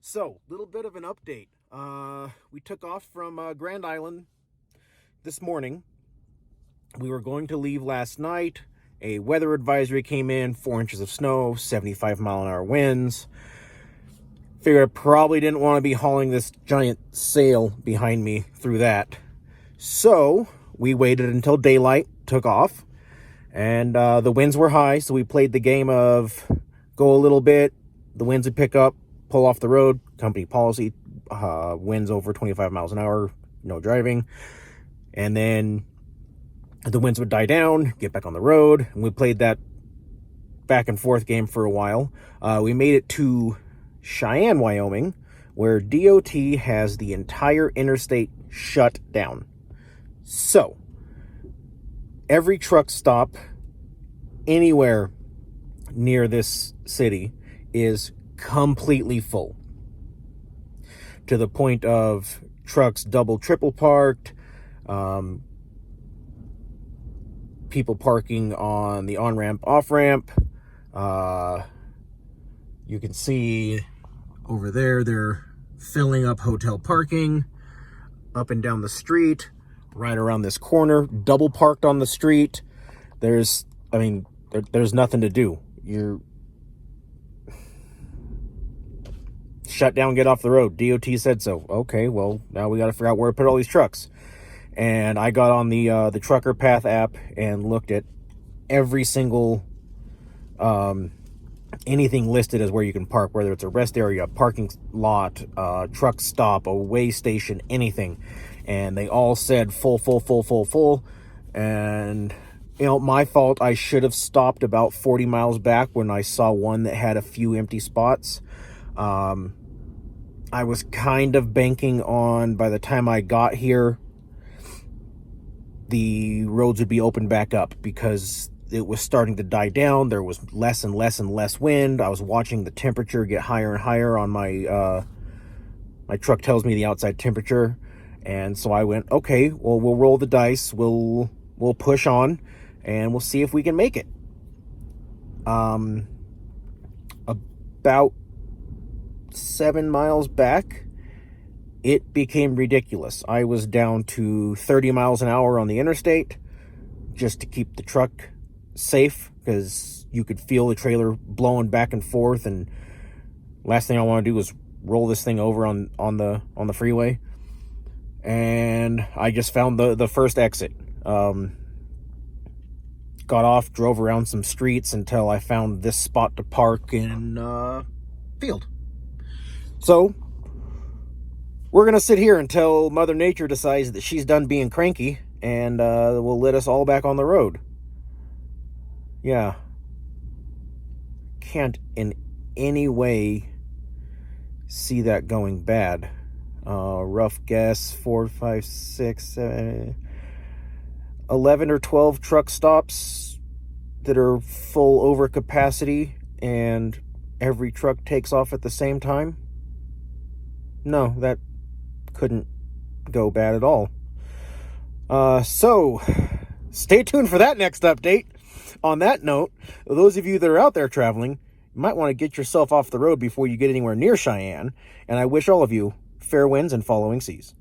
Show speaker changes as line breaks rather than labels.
So, little bit of an update. We took off from Grand Island this morning. We were going to leave last night. A weather advisory came in, 4 inches of snow, 75-mile-an-hour winds. Figured I probably didn't want to be hauling this giant sail behind me through that. So, we waited until daylight, took off, and the winds were high, so we played the game of go a little bit, the winds would pick up, pull off the road, company policy, winds over 25 miles an hour, no driving. And then the winds would die down, get back on the road, and we played that back and forth game for a while. We made it to Cheyenne, Wyoming, where DOT has the entire interstate shut down. So, every truck stop anywhere near this city is completely full, to the point of trucks double, triple parked, people parking on the on-ramp, off-ramp. You can see over there, they're filling up hotel parking up and down the street, right around this corner, double parked on the street. There's nothing to do. You're shut down, get off the road. DOT said so. Okay, well, now we got to figure out where to put all these trucks. And I got on the Trucker Path app and looked at every single anything listed as where you can park, whether it's a rest area, a parking lot, truck stop, a way station, anything. And they all said full, full, full, full, full. And, my fault. I should have stopped about 40 miles back when I saw one that had a few empty spots. I was kind of banking on, by the time I got here, the roads would be open back up, because it was starting to die down. There was less and less and less wind. I was watching the temperature get higher and higher on my my truck tells me the outside temperature. And so I went, okay, well, we'll roll the dice. We'll push on, and we'll see if we can make it. About 7 miles back, it became ridiculous. I was down to 30 miles an hour on the interstate just to keep the truck safe, because you could feel the trailer blowing back and forth, and last thing I want to do was roll this thing over on the freeway. And I just found the first exit. Got off, drove around some streets until I found this spot to park in field. So we're gonna sit here until Mother Nature decides that she's done being cranky, and will let us all back on the road. Yeah, can't in any way see that going bad. Rough guess, 4, 5, 6, 11 or 12 truck stops that are full over capacity, and every truck takes off at the same time. No, that couldn't go bad at all. So, stay tuned for that next update. On that note, those of you that are out there traveling, you might want to get yourself off the road before you get anywhere near Cheyenne, and I wish all of you fair winds and following seas.